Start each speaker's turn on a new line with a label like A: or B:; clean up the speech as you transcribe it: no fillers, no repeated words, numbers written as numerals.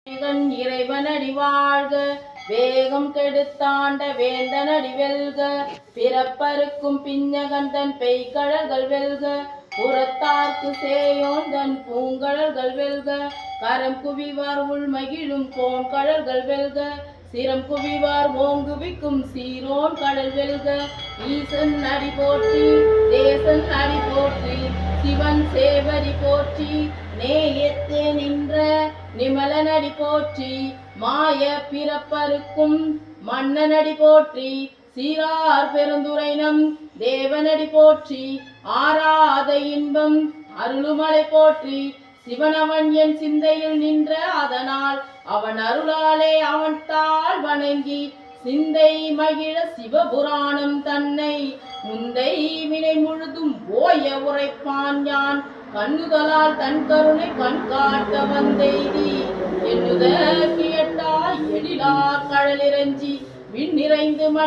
A: இறைவனடி வாழ்க, வேகம் கெடுத்தாண்ட வேந்தனடி வெல்க, பிறப்பருக்கும் பிஞ்சகந்தன் பெய்கழல்கள் வெல்க, புறத்தார்க்கு சேயோன் தன் பூங்கழல்கள் வெல்க, கரம் குவிவார் உள்மகிழும் கோண்கழல்கள் வெல்க, சிரம் குவிவார் ஓங்குவிக்கும் சீரோன் கடல் வெல்க, ஈசன் அடி போற்றி தேசன் அடி போற்றி, சிவன் சேவடி போற்றி, நேயத்தே நின்ற நிமலனடி போற்றி, மாய பிறப்பருக்கும் மன்னனடி போற்றி, சீரார் பெருந்துரைனம் தேவனடி போற்றி, ஆராத இன்பம் அருளுமலை போற்றி, சிவனவன் என் சிந்தையில் நின்ற அதனால் அவன் அருளாலே அவன் தாள் வணங்கி சிந்தை மகிழ சிவபுராணம் தன்னை முந்தை வினை முழுதும் ஓய உரைப்பான் யான் கண்ணுதலால் தன் கருணை கண் காட்ட வந்தெய்தி எண்ணுத கியட்டாய் எழிலார் கடலிறஞ்சி விண் நிறைந்து மண்